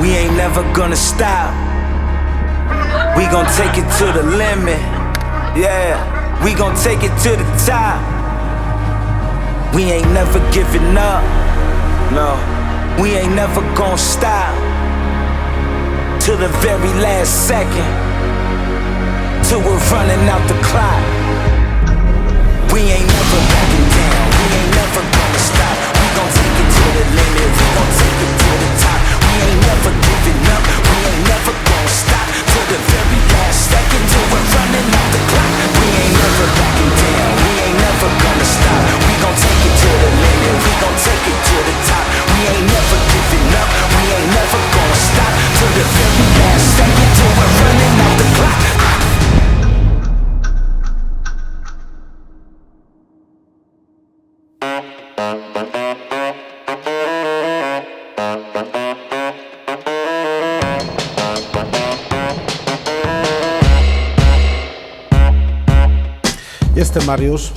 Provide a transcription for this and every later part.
we ain't never gonna stop. We gon' take it to the limit, yeah. We gon' take it to the top. We ain't never giving up, no. We ain't never gon' stop. Till the very last second, till we're running out the clock. We ain't never backing down, we ain't never gonna stop. We gon' take it to the limit, we gon' take it to the top. We ain't never giving up, we ain't never gonna stop. Till the very last second, till we're running out the clock. We ain't never backing down, we ain't never gonna stop. We gon' take it to the limit, we gon' take it to the top. We ain't never giving up, we ain't never gonna stop. Till the very last second, till we're running out the clock. Jestem Mariusz,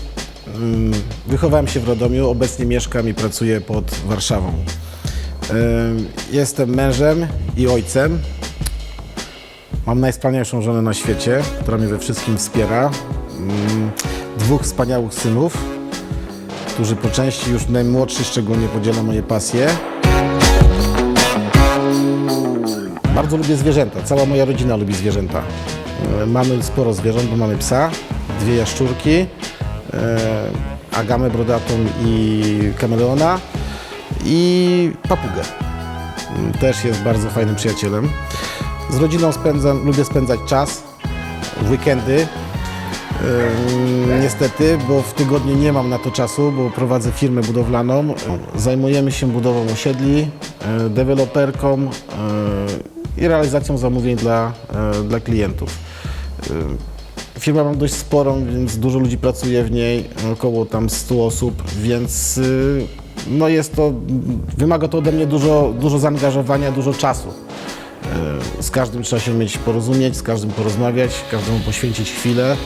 wychowałem się w Radomiu, obecnie mieszkam i pracuję pod Warszawą. Jestem mężem i ojcem. Mam najwspanialszą żonę na świecie, która mnie we wszystkim wspiera. Dwóch wspaniałych synów, którzy po części, już najmłodszy szczególnie, podziela moje pasje. Bardzo lubię zwierzęta, cała moja rodzina lubi zwierzęta. Mamy sporo zwierząt, bo mamy psa, 2 jaszczurki, agamę brodatą i kameleona i papugę. Też jest bardzo fajnym przyjacielem. Z rodziną lubię spędzać czas w weekendy. Niestety, bo w tygodniu nie mam na to czasu, bo prowadzę firmę budowlaną. Zajmujemy się budową osiedli, deweloperką i realizacją zamówień dla klientów. Firma mam dość sporą, więc dużo ludzi pracuje w niej, około tam 100 osób, więc no wymaga to ode mnie dużo zaangażowania, dużo czasu. Z każdym trzeba się umieć porozumieć, z każdym porozmawiać, każdemu poświęcić chwilę.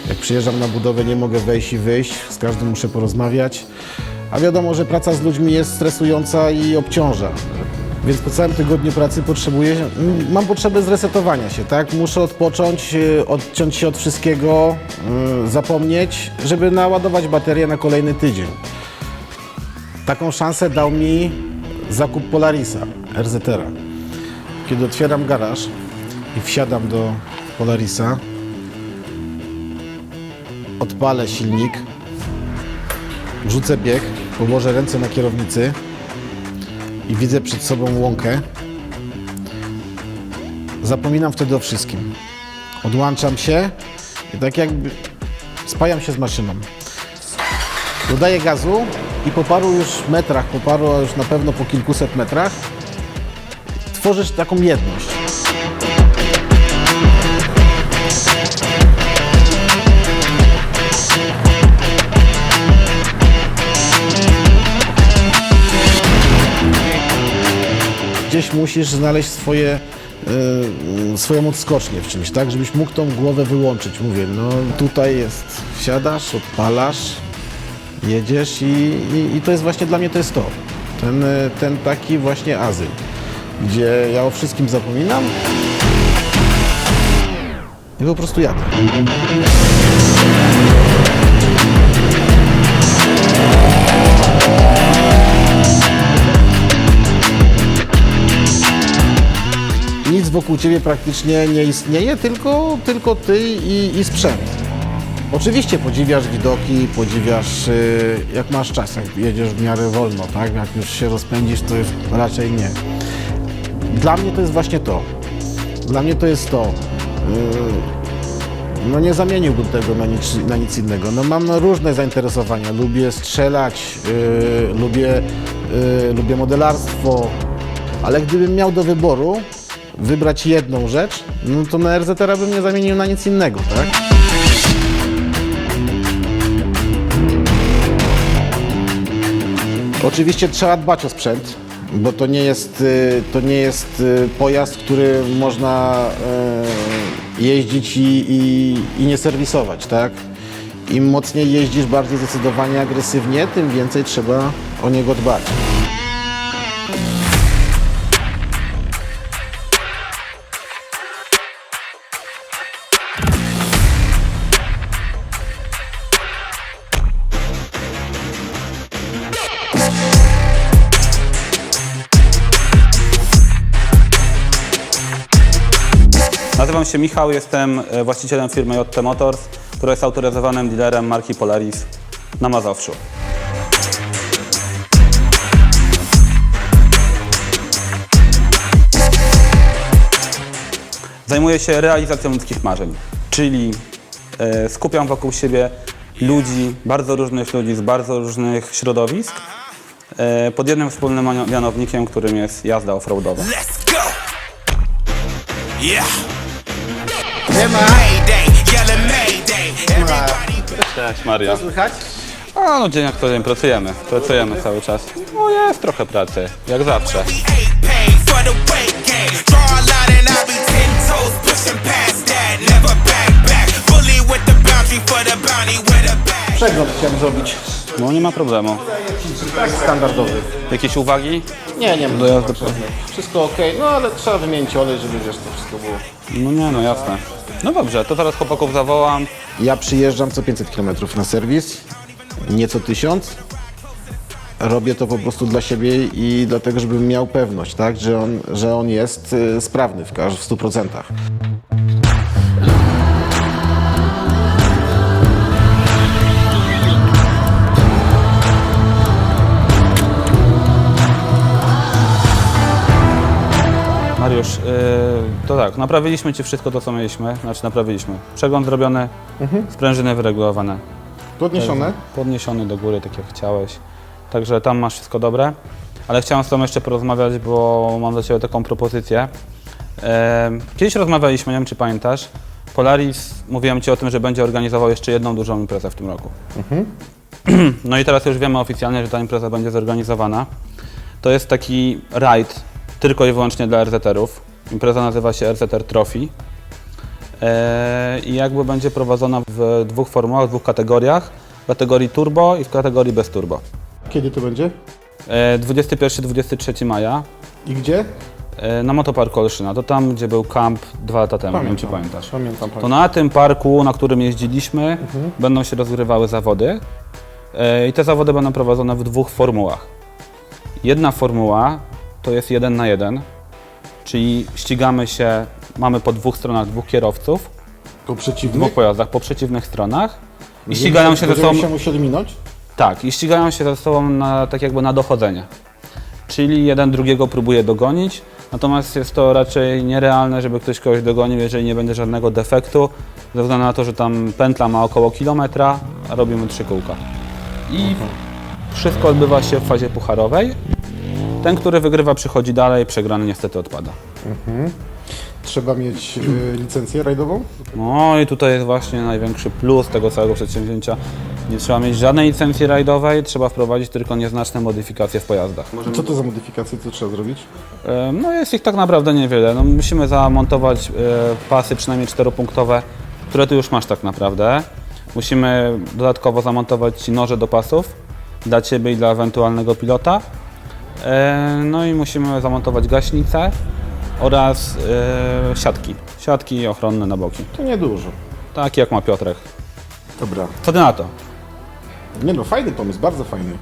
Jak przyjeżdżam na budowę, nie mogę wejść i wyjść, z każdym muszę porozmawiać. A wiadomo, że praca z ludźmi jest stresująca i obciąża. Więc po całym tygodniu pracy mam potrzebę zresetowania się, tak? Muszę odpocząć, odciąć się od wszystkiego, zapomnieć, żeby naładować baterię na kolejny tydzień. Taką szansę dał mi zakup Polarisa, RZ-era. Kiedy otwieram garaż i wsiadam do Polarisa, odpalę silnik, wrzucę bieg, położę ręce na kierownicy i widzę przed sobą łąkę, zapominam wtedy o wszystkim. Odłączam się i tak jakby spajam się z maszyną. Dodaję gazu i po paru już metrach, a już na pewno po kilkuset metrach, tworzysz taką jedność. Gdzieś musisz znaleźć swoją odskocznię w czymś, tak, żebyś mógł tą głowę wyłączyć. Mówię, no tutaj jest, wsiadasz, odpalasz, jedziesz i to jest właśnie dla mnie to jest to. Ten taki właśnie azyl, gdzie ja o wszystkim zapominam i po prostu jadę. Nic wokół ciebie praktycznie nie istnieje, tylko ty i sprzęt. Oczywiście podziwiasz widoki, podziwiasz jak masz czas, jak jedziesz w miarę wolno, tak? Jak już się rozpędzisz, to już raczej nie. Dla mnie to jest właśnie to. Dla mnie to jest to. No nie zamieniłbym tego na nic innego. No mam różne zainteresowania. Lubię strzelać, lubię modelarstwo, ale gdybym miał do wyboru wybrać jedną rzecz, no to na RZ-era bym nie zamienił na nic innego, tak? Oczywiście trzeba dbać o sprzęt, bo to nie jest pojazd, który można jeździć i nie serwisować, tak? Im mocniej jeździsz, bardziej zdecydowanie agresywnie, tym więcej trzeba o niego dbać. Nazywam się Michał, jestem właścicielem firmy JT Motors, która jest autoryzowanym dealerem marki Polaris na Mazowszu. Zajmuję się realizacją ludzkich marzeń, czyli skupiam wokół siebie ludzi, bardzo różnych ludzi z bardzo różnych środowisk, pod jednym wspólnym mianownikiem, którym jest jazda offroadowa. Let's go! Yeah! Mayday, yelling mayday. Everybody Cześć Maria. Słychać? A no dzień jak co dzień pracujemy cały czas. No jest trochę pracy, jak zawsze. we ain't paid for the weight gain. Draw a line and I'll be 10 toes pushing past that. Never back. Fully with the boundary for the bounty with a bag. Przegląd chciałem zrobić. No nie ma problemu. Tak standardowy. Jakieś uwagi? Nie, Do jazdy wszystko ok, no ale trzeba wymienić olej, żeby wiesz, to wszystko było. No nie, no jasne. No dobrze, to zaraz chłopaków zawołam. Ja przyjeżdżam co 500 km na serwis, nie co 1000. Robię to po prostu dla siebie i dlatego, żebym miał pewność, tak, że on jest sprawny w 100%. Mariusz, to tak, naprawiliśmy Ci wszystko to, co mieliśmy. Przegląd zrobiony, sprężyny wyregulowane. Podniesione? Podniesiony do góry, tak jak chciałeś. Także tam masz wszystko dobre. Ale chciałem z Tobą jeszcze porozmawiać, bo mam do Ciebie taką propozycję. Kiedyś rozmawialiśmy, nie wiem czy pamiętasz, Polaris, mówiłem Ci o tym, że będzie organizował jeszcze jedną dużą imprezę w tym roku. No i teraz już wiemy oficjalnie, że ta impreza będzie zorganizowana. To jest taki rajd tylko i wyłącznie dla RZR-ów. Impreza nazywa się RZR Trophy. I jakby będzie prowadzona w dwóch formułach, w dwóch kategoriach. W kategorii turbo i w kategorii bez turbo. Kiedy to będzie? 21-23 maja I gdzie? na Motoparku Olszyna. To tam, gdzie był kamp 2 lata temu, nie wiem czy pamiętasz. Pamiętam. To na tym parku, na którym jeździliśmy, będą się rozgrywały zawody. I te zawody będą prowadzone w dwóch formułach. Jedna formuła to jest 1 na 1, czyli ścigamy się, mamy po dwóch stronach dwóch kierowców, Po w przeciwnych? dwóch pojazdach po przeciwnych stronach i ścigają się ze sobą. Będziemy się musieli minąć? Tak, i ścigają się ze sobą tak jakby na dochodzenie. Czyli jeden drugiego próbuje dogonić, natomiast jest to raczej nierealne, żeby ktoś kogoś dogonił, jeżeli nie będzie żadnego defektu, ze względu na to, że tam pętla ma około kilometra, a robimy 3 kółka. I wszystko odbywa się w fazie pucharowej. Ten, który wygrywa, przychodzi dalej, przegrany niestety odpada. Trzeba mieć licencję rajdową? No i tutaj jest właśnie największy plus tego całego przedsięwzięcia. Nie trzeba mieć żadnej licencji rajdowej, trzeba wprowadzić tylko nieznaczne modyfikacje w pojazdach. Co to za modyfikacje, co trzeba zrobić? No jest ich tak naprawdę niewiele. No, musimy zamontować pasy przynajmniej 4-punktowe, które ty już masz tak naprawdę. Musimy dodatkowo zamontować ci noże do pasów dla ciebie i dla ewentualnego pilota. No i musimy zamontować gaśnicę oraz siatki ochronne na boki. To niedużo. Tak jak ma Piotrek. Dobra. Co ty na to? Nie no, fajny pomysł, bardzo fajny.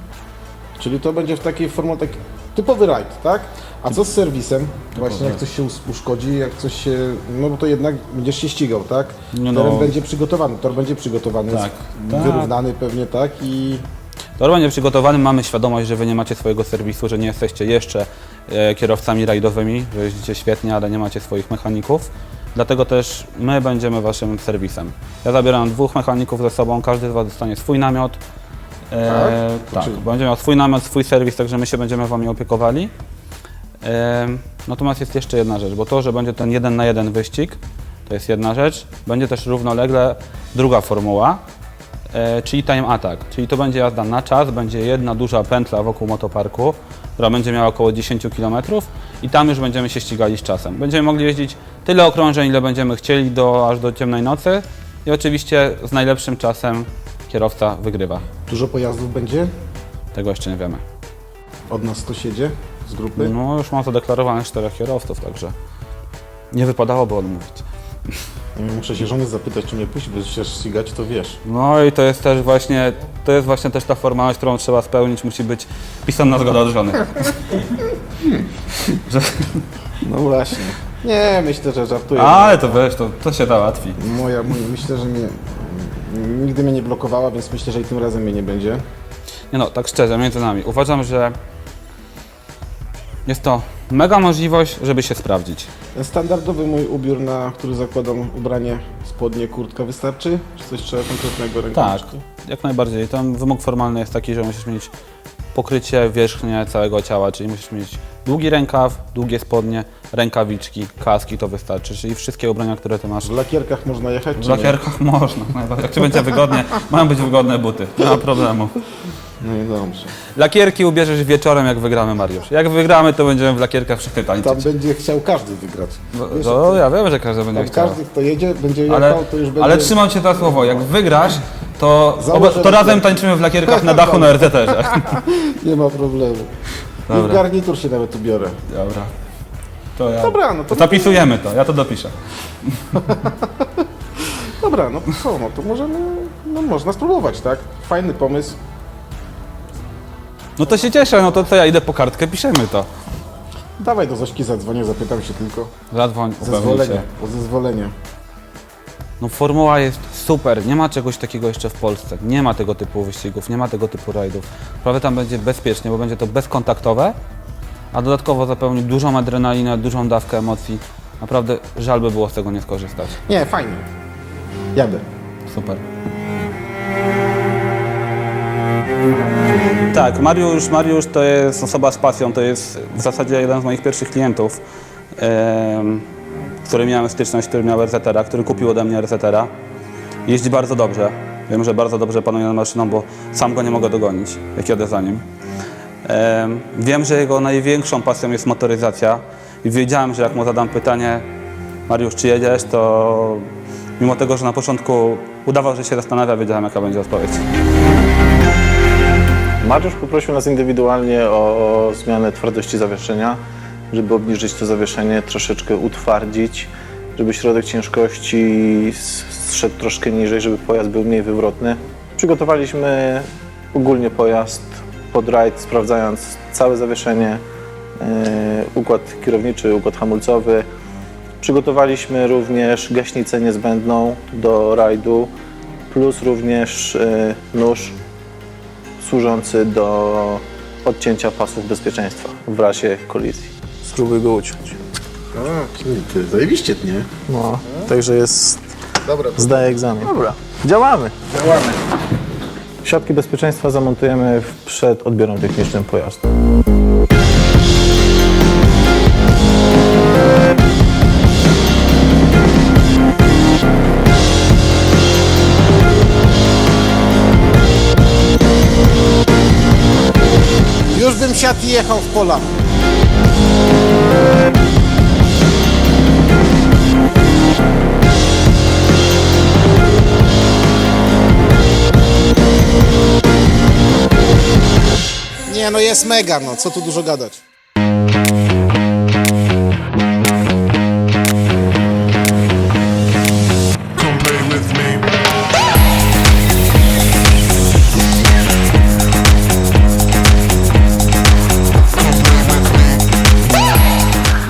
Czyli to będzie w takiej formie taki typowy rajd, tak? A co z serwisem? Właśnie jak coś się uszkodzi, jak coś się... No bo to jednak będziesz się ścigał, tak? Nie no. Teren będzie przygotowany, tor będzie przygotowany, Tak. wyrównany pewnie, tak? I Tor będzie przygotowany, mamy świadomość, że wy nie macie swojego serwisu, że nie jesteście jeszcze kierowcami rajdowymi, że jeździcie świetnie, ale nie macie swoich mechaników. Dlatego też my będziemy waszym serwisem. Ja zabieram 2 mechaników ze sobą, każdy z was dostanie swój namiot. Tak, Czyli- będzie miał swój namiot, swój serwis, także my się będziemy wami opiekowali. Natomiast jest jeszcze jedna rzecz, bo to, że będzie ten 1 na 1 wyścig, to jest jedna rzecz. Będzie też równolegle druga formuła, czyli time attack, czyli to będzie jazda na czas, będzie jedna duża pętla wokół motoparku, która będzie miała około 10 km i tam już będziemy się ścigali z czasem. Będziemy mogli jeździć tyle okrążeń, ile będziemy chcieli, aż do ciemnej nocy i oczywiście z najlepszym czasem kierowca wygrywa. dużo pojazdów będzie? Tego jeszcze nie wiemy. Od nas to siedzie z grupy? No już mam zadeklarowanych 4 kierowców, także nie wypadałoby odmówić. Muszę się żony zapytać, czy mnie puści, bo się ścigać, to wiesz. No i to jest właśnie też ta formalność, którą trzeba spełnić, musi być pisana zgoda od żony. No właśnie. Nie, myślę, że żartuję. Ale to weź, to się załatwi. Myślę, że nigdy mnie nie blokowała, więc myślę, że i tym razem mnie nie będzie. Nie no, tak szczerze, między nami. Uważam, że jest to mega możliwość, żeby się sprawdzić. Standardowy mój ubiór, na który zakładam ubranie, spodnie, kurtka wystarczy? Czy coś trzeba konkretnego Tak, rękawiczki? jak najbardziej. Tam wymóg formalny jest taki, że musisz mieć pokrycie wierzchnie całego ciała, czyli musisz mieć długi rękaw, długie spodnie, rękawiczki, kaski, to wystarczy, czyli wszystkie ubrania, które ty masz. W lakierkach można jechać? W czy nie? lakierkach można, jak ci będzie wygodnie, mają być wygodne buty, nie ma problemu. No i dobrze. Lakierki ubierzesz wieczorem, jak wygramy, Mariusz. Jak wygramy, to będziemy w lakierkach wszyscy Tam tańczyć. będzie chciał każdy wygrać. Wiesz, No, ja wiem, że każdy będzie tam chciał. każdy, kto jedzie, będzie Ale, jechał, to już będzie... ale trzymam cię za słowo, jak wygrasz, to Założę razem rękę. tańczymy w lakierkach na dachu na RZT-że. Nie ma problemu. I w Dobra. garnitur się nawet ubiorę. Dobra. To ja. Dobra, no to... Zapisujemy to, ja to dopiszę. Dobra, no to co, no to możemy... No można spróbować, tak? Fajny pomysł. No to się cieszę, no to co, ja idę po kartkę, piszemy to. Dawaj do Zośki zadzwonię, zapytam się tylko. Zadzwoń, upewnij Zezwolenie, się. o zezwolenie. No formuła jest super, nie ma czegoś takiego jeszcze w Polsce. Nie ma tego typu wyścigów, nie ma tego typu rajdów. Prawie tam będzie bezpiecznie, bo będzie to bezkontaktowe, a dodatkowo zapewni dużą adrenalinę, dużą dawkę emocji. Naprawdę żal by było z tego nie skorzystać. Nie, fajnie. Jadę. Super. Tak, Mariusz to jest osoba z pasją, to jest w zasadzie jeden z moich pierwszych klientów, z którym miałem styczność, który miał RZR-a, który kupił ode mnie RZR-a. Jeździ bardzo dobrze. Wiem, że bardzo dobrze panuje nad maszyną, bo sam go nie mogę dogonić, jak jadę za nim. Wiem, że jego największą pasją jest motoryzacja i wiedziałem, że jak mu zadam pytanie, Mariusz, czy jedziesz, to mimo tego, że na początku udawał, że się zastanawia, wiedziałem, jaka będzie odpowiedź. Mariusz poprosił nas indywidualnie o zmianę twardości zawieszenia, żeby obniżyć to zawieszenie, troszeczkę utwardzić, żeby środek ciężkości zszedł troszkę niżej, żeby pojazd był mniej wywrotny. Przygotowaliśmy ogólnie pojazd pod rajd, sprawdzając całe zawieszenie, układ kierowniczy, układ hamulcowy. Przygotowaliśmy również gaśnicę niezbędną do rajdu, plus również nóż służący do odcięcia pasów bezpieczeństwa w razie kolizji. Spróbuj go uciąć. Ty, zajebiście, nie? No, także jest, Dobra, zdaje egzamin. Dobra, działamy. Siatki bezpieczeństwa zamontujemy przed odbiorem technicznym pojazdu. już bym siadł i jechał w pola. Nie, no jest mega, no co tu dużo gadać. Come play with me.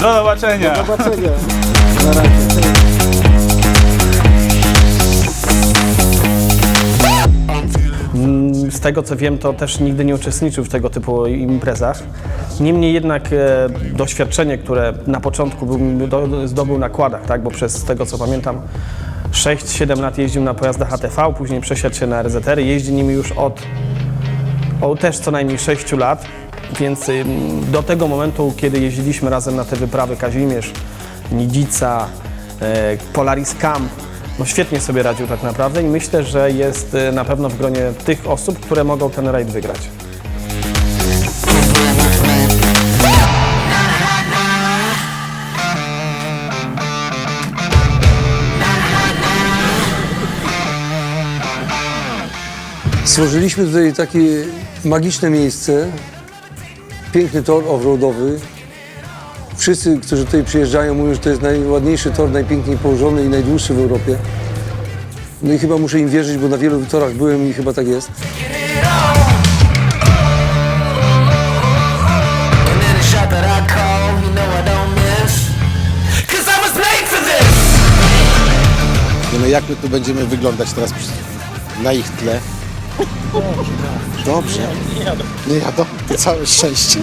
Do zobaczenia! Zobaczenia. Na razie. Z tego co wiem, to też nigdy nie uczestniczył w tego typu imprezach. Niemniej jednak doświadczenie, które na początku zdobył na kładach, tak? Bo przez tego co pamiętam 6-7 lat jeździł na pojazdach ATV, później przesiadł się na RZR-y, jeździ nimi już od też co najmniej 6 lat, więc do tego momentu, kiedy jeździliśmy razem na te wyprawy Kazimierz, Nidzica, Polaris Camp, no świetnie sobie radził tak naprawdę i myślę, że jest na pewno w gronie tych osób, które mogą ten rajd wygrać. Stworzyliśmy tutaj takie magiczne miejsce, piękny tor offroadowy. Wszyscy, którzy tutaj przyjeżdżają, mówią, że to jest najładniejszy tor, najpiękniej położony i najdłuższy w Europie. No i chyba muszę im wierzyć, bo na wielu torach byłem i chyba tak jest. And then a shot that I call, you know I don't miss. 'Cause jak my tu będziemy wyglądać teraz na ich tle? Dobrze. Nie jadą? To całe szczęście.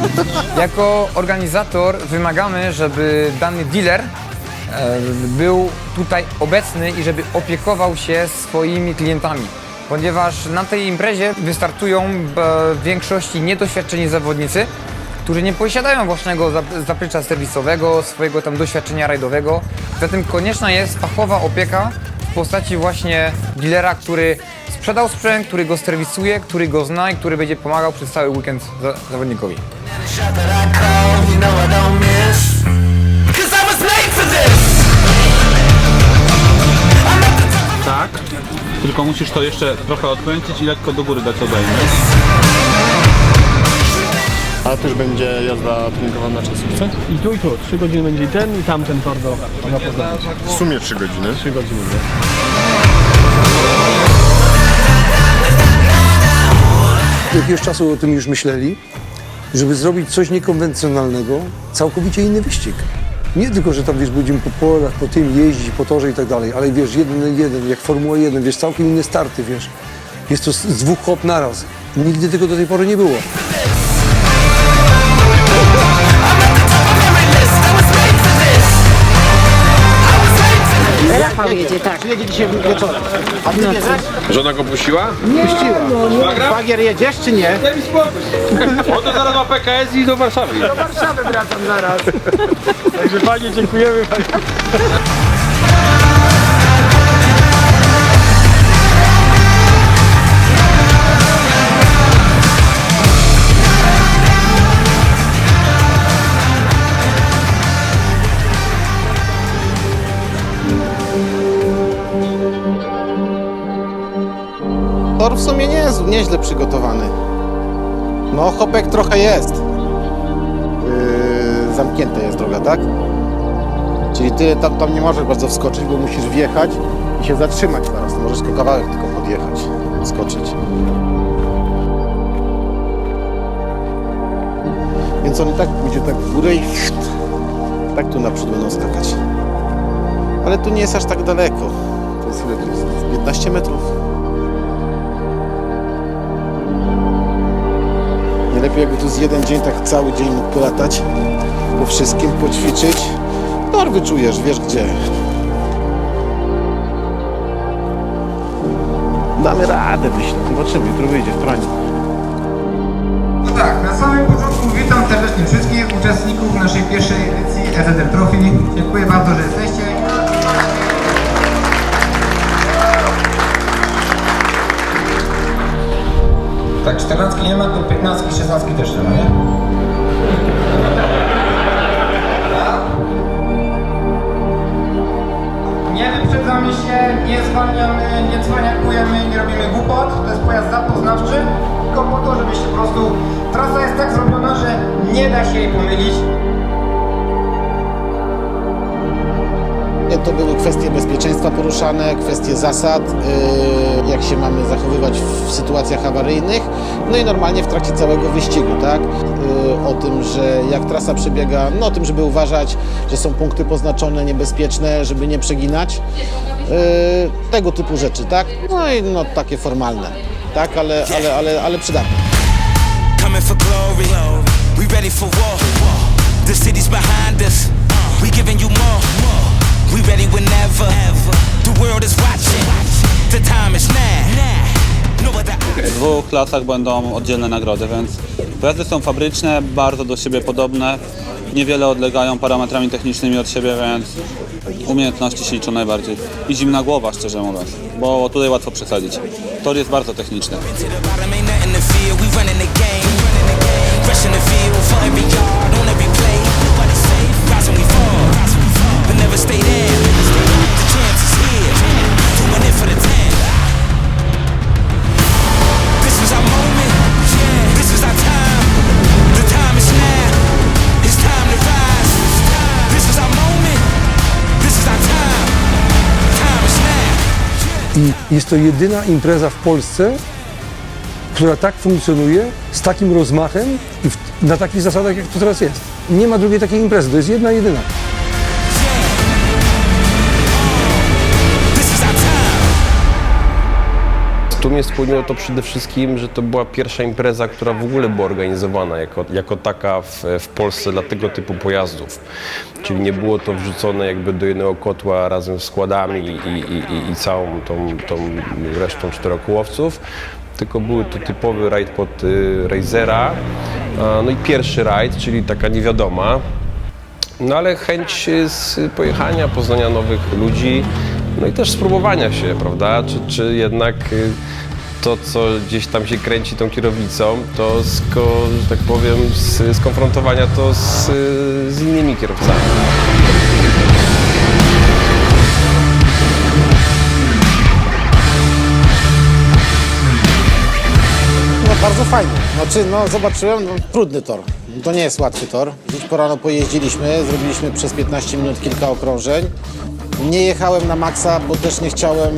Jako organizator wymagamy, żeby dany dealer był tutaj obecny i żeby opiekował się swoimi klientami. Ponieważ na tej imprezie wystartują w większości niedoświadczeni zawodnicy, którzy nie posiadają własnego zaplecza serwisowego, swojego tam doświadczenia rajdowego. Zatem konieczna jest fachowa opieka w postaci właśnie dealera, który sprzedał sprzęt, który go serwisuje, który go zna i który będzie pomagał przez cały weekend zawodnikowi. Tak, tylko musisz to jeszcze trochę odkręcić i lekko do góry dać obejmę. A też będzie jazda treningowa na czasówce? I tu, 3 godziny będzie i ten, i tamten tor do Poznania. W sumie 3 godziny. 3 godziny, nie? Jakiegoś czasu o tym już myśleli, żeby zrobić coś niekonwencjonalnego, całkowicie inny wyścig. Nie tylko, że tam wiesz, będziemy po polach, po tym jeździć, po torze i tak dalej, ale wiesz, 1-1, jak Formuła 1, wiesz, całkiem inne starty, wiesz. Jest to z 2 hop naraz. Nigdy tego do tej pory nie było. Rafał jedzie, tak. Jedzie dzisiaj wieczorem. A ty bierzesz? Żona go puściła? Szwagier jedziesz czy nie? Oto zaraz ma PKS i do Warszawy. Do Warszawy wracam zaraz. Także fajnie, dziękujemy. Tor w sumie nie jest nieźle przygotowany. No, hopek trochę jest. Zamknięta jest droga, tak? Czyli ty tam nie możesz bardzo wskoczyć, bo musisz wjechać i się zatrzymać zaraz. Możesz tylko kawałek tylko podjechać, skoczyć. Więc oni tak będzie tak w górę i tak tu naprzód będą skakać. Ale tu nie jest aż tak daleko. To jest ile? To jest 15 metrów. Najlepiej jakby tu z jeden dzień tak cały dzień mógł polatać, po wszystkim poćwiczyć. Tor wyczujesz, wiesz gdzie. Damy radę, myślę. Zobaczymy, jutro wyjdzie w praniu. No tak, na samym początku witam serdecznie wszystkich uczestników naszej pierwszej edycji EZR Trophy. Dziękuję bardzo, że jesteście. Tak, 14 nie ma, to 15, 16 też nie ma, nie? Nie wyprzedzamy się, nie zwalniamy, nie cwaniakujemy, nie robimy głupot. To jest pojazd zapoznawczy, tylko po to, żebyście po prostu... Trasa jest tak zrobiona, że nie da się jej pomylić. To były kwestie bezpieczeństwa poruszane, kwestie zasad, jak się mamy zachowywać w sytuacjach awaryjnych, no i normalnie w trakcie całego wyścigu, tak? O tym, że jak trasa przebiega, no o tym, żeby uważać, że są punkty poznaczone, niebezpieczne, żeby nie przeginać, tego typu rzeczy, tak? No i no takie formalne, tak? Ale przydatne. Coming for glory, we ready for war. The city's behind us, we giving you more. We ready whenever, the world is watching, the time is now. No other W 2 klasach będą oddzielne nagrody, więc pojazdy są fabryczne, bardzo do siebie podobne, niewiele odlegają parametrami technicznymi od siebie, więc umiejętności się liczą najbardziej. I zimna głowa, szczerze mówiąc, bo tutaj łatwo przesadzić. Tor jest bardzo techniczny. to the bottom, ain't nothing to fear. We running the game, rush in the field for every yard, on every play. Nobody safe, rise when we fall, but never stay there. The chance is here, doing it for the 10. This was our moment, this was our time. The time is now, it's time to rise. This was our moment, this is our time. Time is now. I jest to jedyna impreza w Polsce, która tak funkcjonuje, z takim rozmachem i na takich zasadach, jak to teraz jest. Nie ma drugiej takiej imprezy, to jest jedna, jedyna. This is our time. Tu mnie skłoniło to przede wszystkim, że to była pierwsza impreza, która w ogóle była organizowana jako taka w Polsce dla tego typu pojazdów. Czyli nie było to wrzucone jakby do jednego kotła razem z składami i całą tą resztą czterokołowców, tylko były to typowy rajd pod Razera, no i pierwszy rajd, czyli taka niewiadoma. No ale chęć z pojechania, poznania nowych ludzi, no i też spróbowania się, prawda? Czy jednak to, co gdzieś tam się kręci tą kierownicą, to że tak powiem, skonfrontowania to z innymi kierowcami. No bardzo fajnie. Znaczy, no zobaczyłem, no, trudny tor. To nie jest łatwy tor. Dziś po rano pojeździliśmy, zrobiliśmy przez 15 minut kilka okrążeń. Nie jechałem na maksa, bo też nie chciałem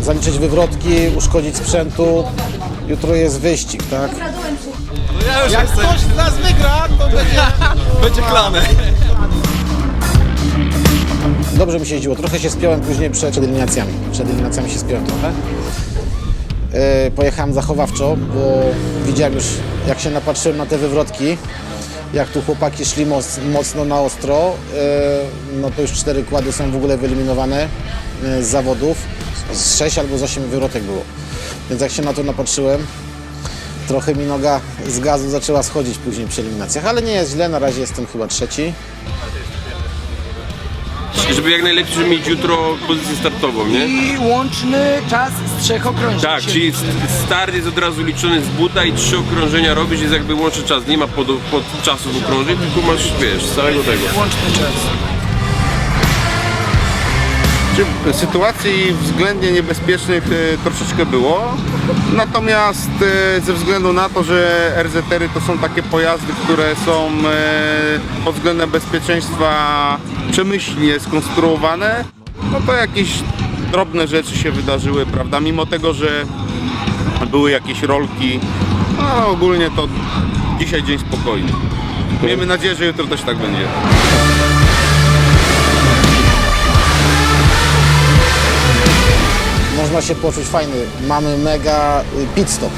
zaliczyć wywrotki, uszkodzić sprzętu. Jutro jest wyścig, tak? Jak ktoś z nas wygra, to będzie klane. Dobrze mi się jeździło. Trochę się spiąłem później przed eliminacjami. Przed eliminacjami się spiąłem trochę. Pojechałem zachowawczo, bo widziałem już, jak się napatrzyłem na te wywrotki, jak tu chłopaki szli mocno na ostro, no to już 4 kłady są w ogóle wyeliminowane z zawodów. Z 6 albo z 8 wywrotek było. Więc jak się na to napatrzyłem, trochę mi noga z gazu zaczęła schodzić później przy eliminacjach, ale nie jest źle, na razie jestem chyba 3. Żeby jak najlepiej mieć jutro pozycję startową, nie? I łączny czas z 3 okrążeń. Tak, czyli start jest od razu liczony z buta i 3 okrążenia robisz, jest jakby łączny czas. Nie ma podczasów okrążeń, tylko masz, wiesz, z całego tego. Łączny czas. Sytuacji względnie niebezpiecznych troszeczkę było, natomiast ze względu na to, że RZR-y to są takie pojazdy, które są pod względem bezpieczeństwa przemyślnie skonstruowane, no to jakieś drobne rzeczy się wydarzyły, prawda, mimo tego, że były jakieś rolki, no ogólnie to dzisiaj dzień spokojny. Miejmy nadzieję, że jutro też tak będzie. Można się poczuć fajny. Mamy mega pit stop.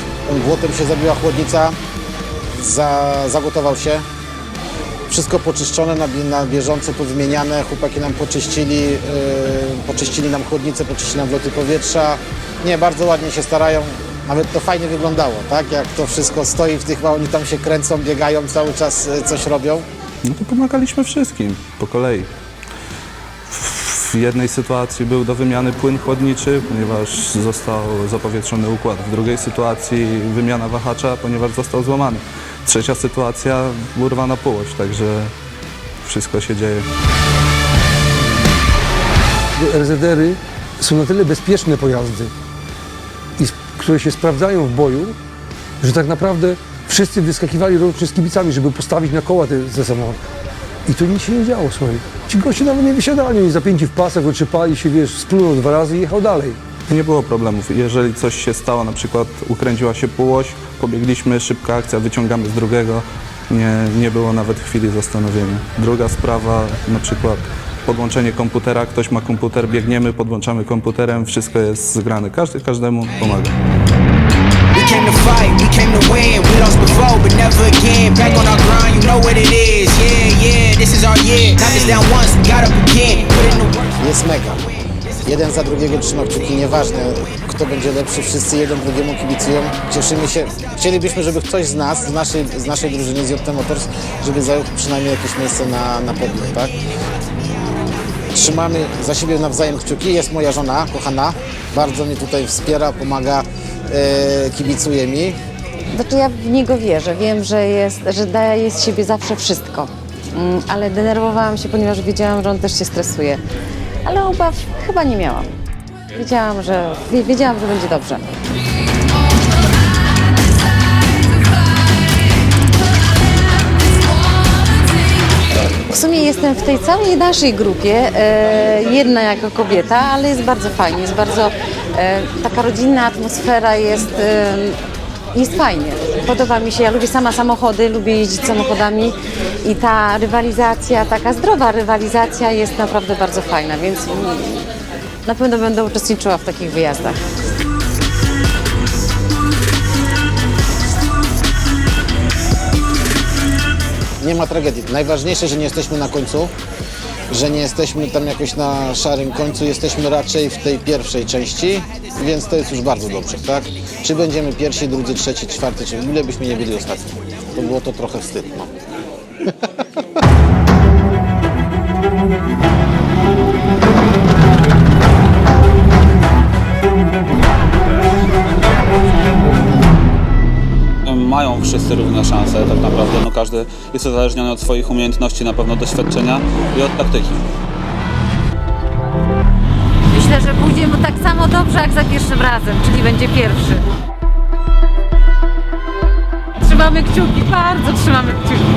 Błotem się zabiła chłodnica, zagotował się. Wszystko poczyszczone, na bieżąco powymieniane. Chłopaki nam poczyścili nam chłodnicę, poczyścili nam wloty powietrza. Nie, bardzo ładnie się starają. Nawet to fajnie wyglądało, tak? Jak to wszystko stoi w tych, oni tam się kręcą, biegają, cały czas coś robią. No to pomagaliśmy wszystkim po kolei. W jednej sytuacji był do wymiany płyn chłodniczy, ponieważ został zapowietrzony układ. W drugiej sytuacji wymiana wahacza, ponieważ został złamany. Trzecia sytuacja, urwana półość, także wszystko się dzieje. RZR-y są na tyle bezpieczne pojazdy, które się sprawdzają w boju, że tak naprawdę wszyscy wyskakiwali łącznie z kibicami, żeby postawić na koła te samochody. I to nic się nie działo, słuchaj. Ci goście nawet nie wysiadali, oni zapięci w pasach, otrzepali się, wiesz, splunął 2 razy i jechał dalej. Nie było problemów. Jeżeli coś się stało, na przykład ukręciła się półoś, pobiegliśmy, szybka akcja, wyciągamy z drugiego. Nie było nawet chwili zastanowienia. Druga sprawa, na przykład podłączenie komputera, ktoś ma komputer, biegniemy, podłączamy komputerem, wszystko jest zgrane. Każdy każdemu pomaga. We came to fight, we came to win. We lost before, but never again. Back on our grind, you know what it is. Yeah, this is our year. Knocked us down once, we got up again. Put in the work. Jest mega. Jeden za drugiego trzyma kciuki, nieważne kto będzie lepszy, wszyscy jeden drugiemu kibicują. Cieszymy się. Chcielibyśmy, żeby ktoś z nas, z naszej drużyny, z JT Motors, żeby zajął przynajmniej jakieś miejsce na podium, tak? Trzymamy za siebie nawzajem kciuki. Jest moja żona, kochana, bardzo mnie tutaj wspiera, pomaga, kibicuje mi. Znaczy ja w niego wierzę, wiem, że daje z siebie zawsze wszystko, ale denerwowałam się, ponieważ wiedziałam, że on też się stresuje, ale obaw chyba nie miałam. Wiedziałam, że będzie dobrze. W sumie jestem w tej całej naszej grupie, jedna jako kobieta, ale jest bardzo fajnie, jest bardzo taka rodzinna atmosfera, jest fajnie. Podoba mi się, ja lubię sama samochody, lubię jeździć samochodami i ta rywalizacja, taka zdrowa rywalizacja jest naprawdę bardzo fajna, więc na pewno będę uczestniczyła w takich wyjazdach. nie ma tragedii. Najważniejsze, że nie jesteśmy na końcu, że nie jesteśmy tam jakoś na szarym końcu, jesteśmy raczej w tej pierwszej części, więc to jest już bardzo dobrze, tak? Czy będziemy pierwsi, drudzy, trzeci, czwarty, czy ile byśmy nie byli ostatni. To było to trochę wstyd, no. Mają wszyscy równe szanse tak naprawdę, no każdy jest uzależniony od swoich umiejętności, na pewno doświadczenia i od taktyki. Myślę, że pójdzie mu tak samo dobrze jak za pierwszym razem, czyli będzie pierwszy. Trzymamy kciuki, bardzo trzymamy kciuki.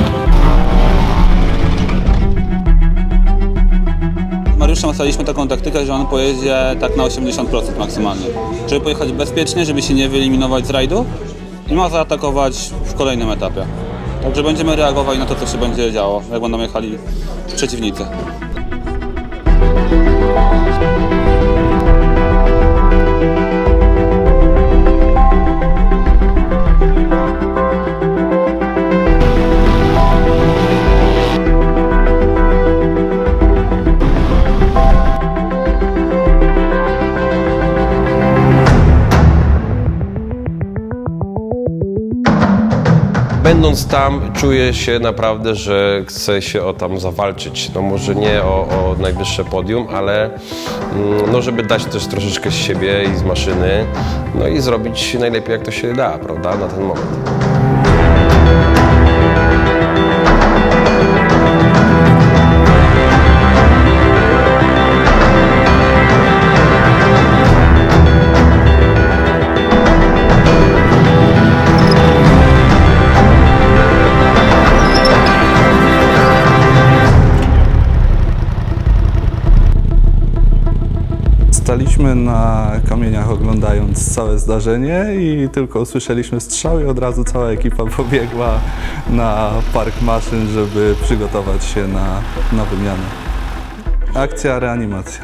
Z Mariuszem ustaliliśmy taką taktykę, że on pojedzie tak na 80% maksymalnie. Żeby pojechać bezpiecznie, żeby się nie wyeliminować z rajdu i ma zaatakować w kolejnym etapie. Także będziemy reagowali na to, co się będzie działo, jak będą jechali przeciwnicy. Będąc tam, czuję się naprawdę, że chcę się o tam zawalczyć. No może nie o najwyższe podium, ale no żeby dać też troszeczkę z siebie i z maszyny, no i zrobić najlepiej jak to się da, prawda, na ten moment. Staliśmy na kamieniach oglądając całe zdarzenie i tylko usłyszeliśmy strzał i od razu cała ekipa pobiegła na park maszyn, żeby przygotować się na wymianę. Akcja, reanimacja.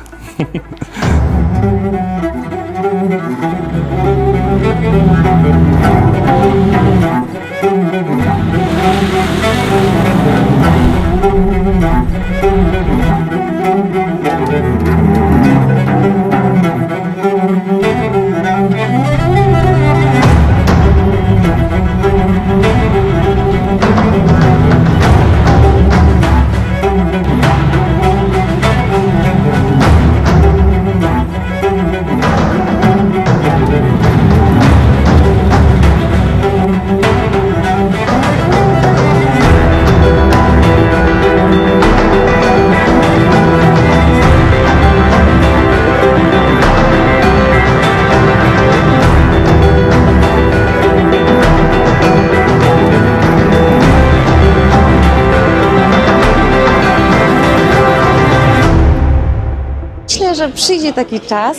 Myślę, że przyjdzie taki czas,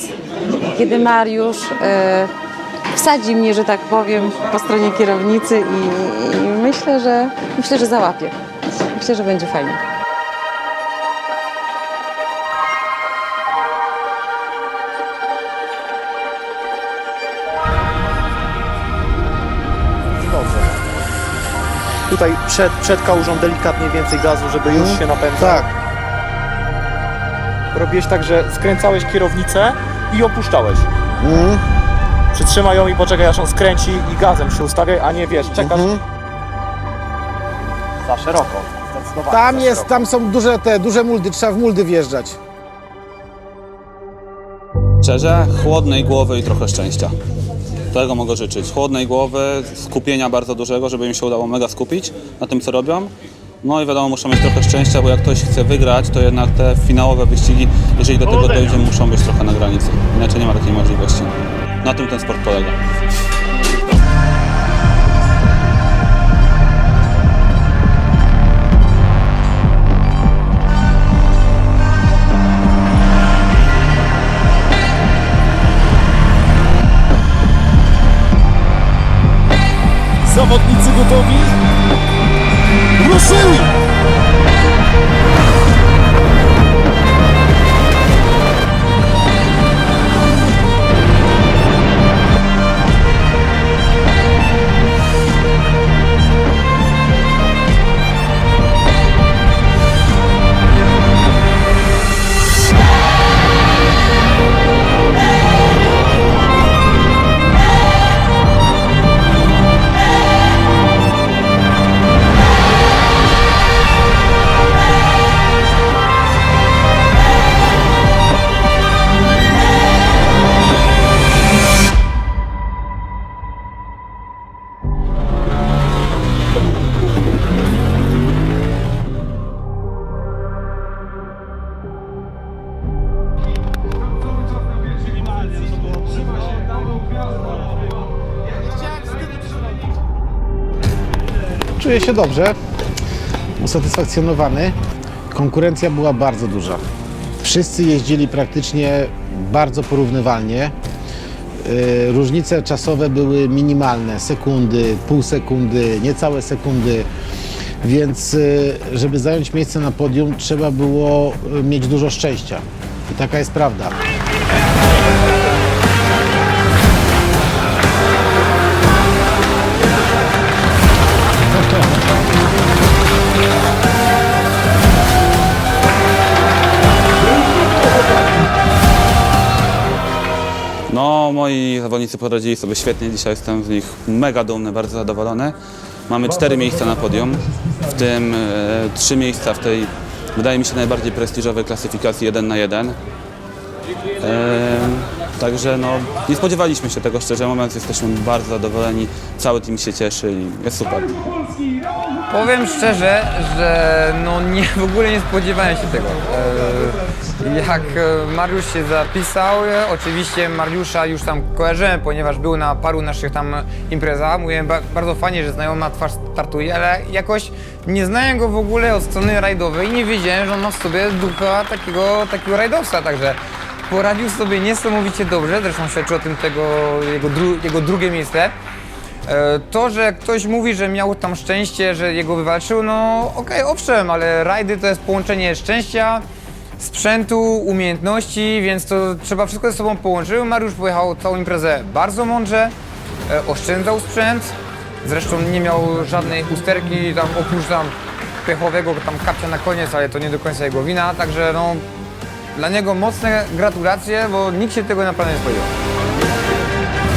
kiedy Mariusz wsadzi mnie, że tak powiem, po stronie kierownicy i myślę, że załapie. Myślę, że będzie fajnie. Dobrze. Tutaj przed kałużą delikatnie więcej gazu, żeby już się napędzał. Tak. Robiłeś tak, że skręcałeś kierownicę i opuszczałeś. Przytrzymaj ją i poczekaj, aż on skręci i gazem się ustawiaj, a nie wiesz, czekasz za szeroko. Zdecydowanie Tam są duże muldy, trzeba w muldy wjeżdżać. Szczerze, chłodnej głowy i trochę szczęścia. Tego mogę życzyć. Chłodnej głowy, skupienia bardzo dużego, żeby im się udało mega skupić na tym, co robią. No i wiadomo, muszą mieć trochę szczęścia, bo jak ktoś chce wygrać, to jednak te finałowe wyścigi, jeżeli do tego dojdzie, muszą być trochę na granicy. Inaczej nie ma takiej możliwości. Na tym ten sport polega. Zawodnicy gotowi? Ruszyli! Czuję się dobrze, usatysfakcjonowany. Konkurencja była bardzo duża. Wszyscy jeździli praktycznie bardzo porównywalnie. Różnice czasowe były minimalne, sekundy, pół sekundy, niecałe sekundy, więc żeby zająć miejsce na podium, trzeba było mieć dużo szczęścia. I taka jest prawda. No, moi zawodnicy poradzili sobie świetnie, dzisiaj jestem z nich mega dumny, bardzo zadowolony. Mamy 4 miejsca na podium, w tym 3 miejsca w tej, wydaje mi się, najbardziej prestiżowej klasyfikacji 1 na 1. Także no, nie spodziewaliśmy się tego, szczerze mówiąc, jesteśmy bardzo zadowoleni, cały team się cieszy i jest super. Powiem szczerze, że no w ogóle nie spodziewałem się tego. Jak Mariusz się zapisał, oczywiście Mariusza już tam kojarzyłem, ponieważ był na paru naszych tam imprezach. Mówiłem, bardzo fajnie, że znajoma twarz startuje, ale jakoś nie znałem go w ogóle od strony rajdowej i nie wiedziałem, że on ma w sobie ducha takiego rajdowca, także poradził sobie niesamowicie dobrze, zresztą świadczy o tym jego drugie miejsce. To, że ktoś mówi, że miał tam szczęście, że jego wywalczył, no okej, owszem, ale rajdy to jest połączenie szczęścia, sprzętu, umiejętności, więc to trzeba wszystko ze sobą połączyć. Mariusz pojechał całą imprezę bardzo mądrze, oszczędzał sprzęt, zresztą nie miał żadnej usterki, tam oprócz tam pechowego tam kapcia na koniec, ale to nie do końca jego wina, także no dla niego mocne gratulacje, bo nikt się tego naprawdę nie spodziewał.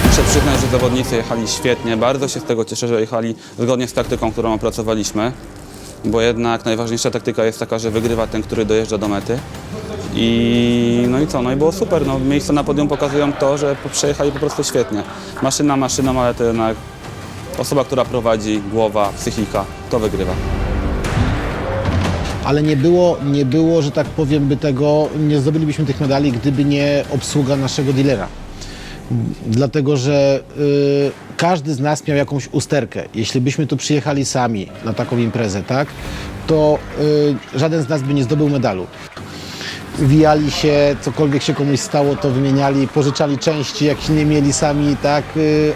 Muszę przyznać, że zawodnicy jechali świetnie, bardzo się z tego cieszę, że jechali zgodnie z taktyką, którą opracowaliśmy, bo jednak najważniejsza taktyka jest taka, że wygrywa ten, który dojeżdża do mety. No i co, no i było super, no miejsca na podium pokazują to, że przejechali po prostu świetnie. Maszyna maszyną, ale to jednak osoba, która prowadzi, głowa, psychika, to wygrywa. Ale nie było, że tak powiem, nie zdobylibyśmy tych medali, gdyby nie obsługa naszego dealera. Dlatego, że każdy z nas miał jakąś usterkę. Jeśli byśmy tu przyjechali sami na taką imprezę, tak, to żaden z nas by nie zdobył medalu. Wijali się, cokolwiek się komuś stało, to wymieniali, pożyczali części, jak nie mieli sami, tak,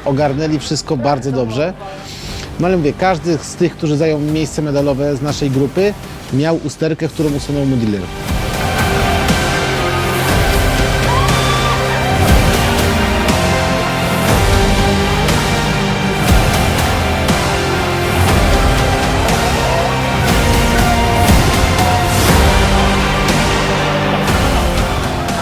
ogarnęli wszystko bardzo dobrze. No ale mówię, każdy z tych, którzy zajął miejsce medalowe z naszej grupy, miał usterkę, którą usunął mu dealer.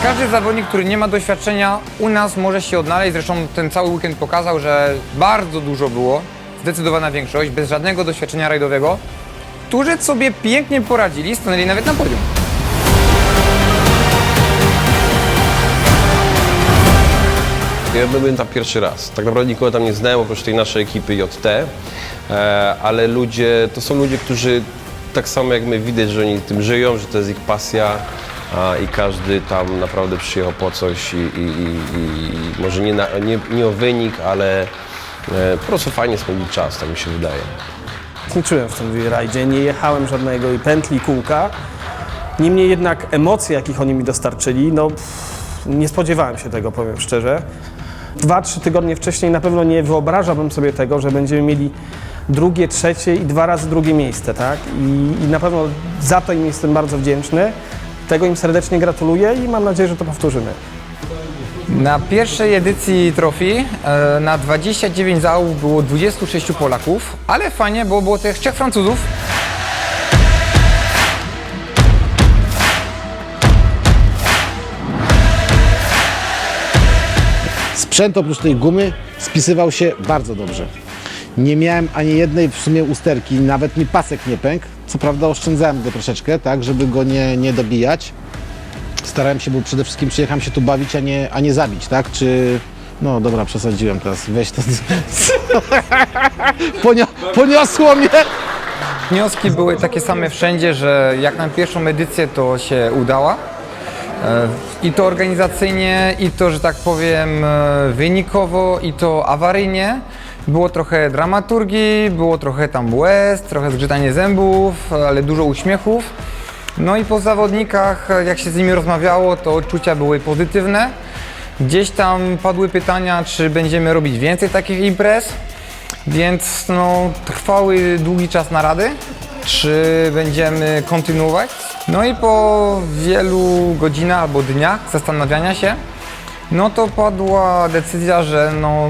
Każdy zawodnik, który nie ma doświadczenia, u nas może się odnaleźć. Zresztą ten cały weekend pokazał, że bardzo dużo było, zdecydowana większość, bez żadnego doświadczenia rajdowego, którzy sobie pięknie poradzili, stanęli nawet na podium. Ja byłem tam pierwszy raz. Tak naprawdę nikogo tam nie znałem, oprócz tej naszej ekipy JT, ale to są ludzie, którzy tak samo jak my widać, że oni tym żyją, że to jest ich pasja. I każdy tam naprawdę przyjechał po coś i może nie o wynik, ale po prostu fajnie spędzić czas, tak mi się wydaje. Nie czułem w tym rajdzie, nie jechałem żadnego i pętli, i kółka. Niemniej jednak emocje, jakich oni mi dostarczyli, no nie spodziewałem się tego, powiem szczerze. 2-3 tygodnie wcześniej na pewno nie wyobrażałbym sobie tego, że będziemy mieli drugie, trzecie i 2 razy drugie miejsce, tak? I na pewno za to im jestem bardzo wdzięczny. Tego im serdecznie gratuluję i mam nadzieję, że to powtórzymy. Na pierwszej edycji trofii na 29 załóg było 26 Polaków, ale fajnie, bo było też 3 Francuzów. Sprzęt oprócz tej gumy spisywał się bardzo dobrze. Nie miałem ani jednej w sumie usterki, nawet mi pasek nie pękł. Co prawda oszczędzałem go troszeczkę, tak, żeby go nie dobijać. Starałem się, bo przede wszystkim przyjechałem się tu bawić, a nie zabić, tak? Czy... No dobra, przesadziłem teraz, weź to... Poniosło mnie! Wnioski były takie same wszędzie, że jak na pierwszą edycję to się udała. I to organizacyjnie, i to, że tak powiem, wynikowo, i to awaryjnie. Było trochę dramaturgii, było trochę tam łez, trochę zgrzytanie zębów, ale dużo uśmiechów. No i po zawodnikach, jak się z nimi rozmawiało, to odczucia były pozytywne. Gdzieś tam padły pytania, czy będziemy robić więcej takich imprez, więc no, trwały długi czas narady, czy będziemy kontynuować. No i po wielu godzinach albo dniach zastanawiania się, no to padła decyzja, że no,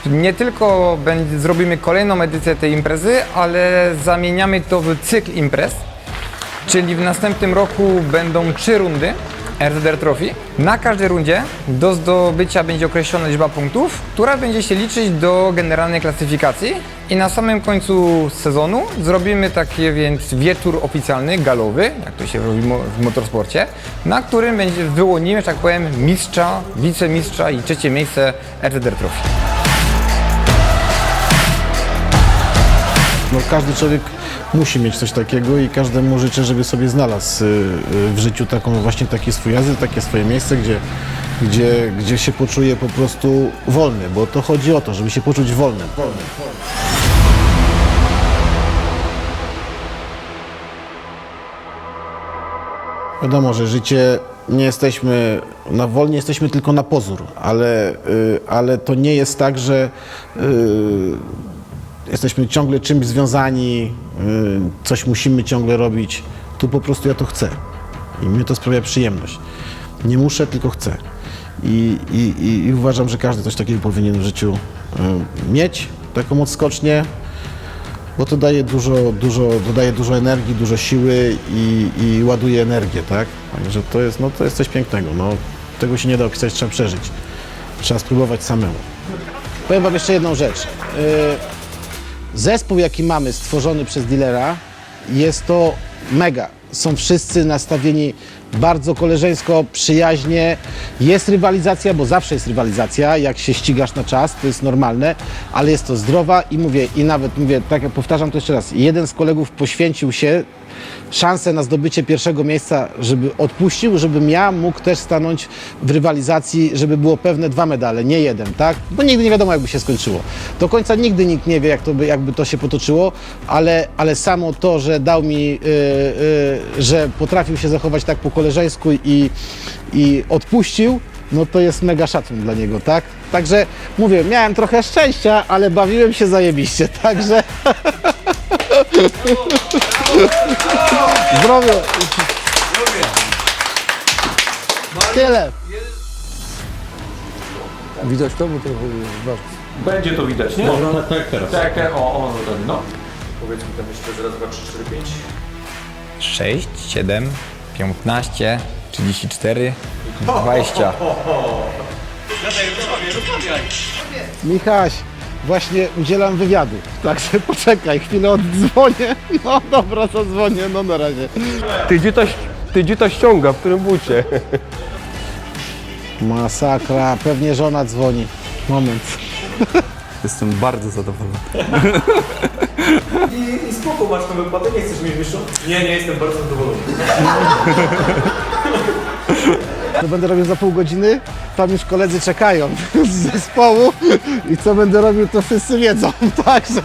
nie tylko zrobimy kolejną edycję tej imprezy, ale zamieniamy to w cykl imprez. Czyli w następnym roku będą 3 rundy RZR Trophy. Na każdej rundzie do zdobycia będzie określona liczba punktów, która będzie się liczyć do generalnej klasyfikacji. I na samym końcu sezonu zrobimy taki więc wieczór oficjalny, galowy, jak to się robi w motorsporcie, na którym wyłonimy, że tak powiem, mistrza, wicemistrza i 3. miejsce RZR Trophy. No, każdy człowiek musi mieć coś takiego i każdemu życzę, żeby sobie znalazł w życiu właśnie taki swój jazdy, takie swoje miejsce, gdzie się poczuje po prostu wolny, bo to chodzi o to, żeby się poczuć wolnym. Wiadomo, że życie nie jesteśmy wolni, jesteśmy tylko na pozór, ale to nie jest tak, że jesteśmy ciągle czymś związani, coś musimy ciągle robić. Tu po prostu ja to chcę i mnie to sprawia przyjemność. Nie muszę, tylko chcę. I uważam, że każdy coś takiego powinien w życiu mieć, taką odskocznię, bo to daje dodaje dużo energii, dużo siły i ładuje energię, tak? Także to jest coś pięknego. No, tego się nie da opisać, trzeba przeżyć. Trzeba spróbować samemu. Powiem wam jeszcze jedną rzecz. Zespół, jaki mamy, stworzony przez dealera, jest to mega. Są wszyscy nastawieni bardzo koleżeńsko, przyjaźnie. Jest rywalizacja, bo zawsze jest rywalizacja, jak się ścigasz na czas, to jest normalne, ale jest to zdrowa i nawet mówię, tak jak powtarzam to jeszcze raz, jeden z kolegów poświęcił się szansę na zdobycie 1. miejsca, żeby odpuścił, żebym ja mógł też stanąć w rywalizacji, żeby było pewne 2 medale, nie 1, tak? Bo nigdy nie wiadomo, jakby się skończyło. Do końca nigdy nikt nie wie, jakby to się potoczyło, ale samo to, że dał mi, że potrafił się zachować tak po koleżeńsku i odpuścił, no to jest mega szacun dla niego, tak? Także mówię, miałem trochę szczęścia, ale bawiłem się zajebiście, także... Zdrowie! Tyle! Widać to? Bo to bardzo. Będzie to widać, nie? Dobra, tak teraz. Tak, no. Powiedzmy tam jeszcze raz, 2, 3, 4, 5. 6, 7, 15, 34, 20. Michaś, właśnie udzielam wywiadu, także poczekaj, chwilę oddzwonię. No dobra, zadzwonię, no na razie. Ty gdzie to ściąga, w którym bucie? Masakra, pewnie żona dzwoni. Moment. Jestem bardzo zadowolony. I spoko, masz tą wypłatę, nie chcesz mieć wyższą? Nie, jestem bardzo zadowolony. To będę robił za pół godziny, tam już koledzy czekają z zespołu i co będę robił, to wszyscy wiedzą, także...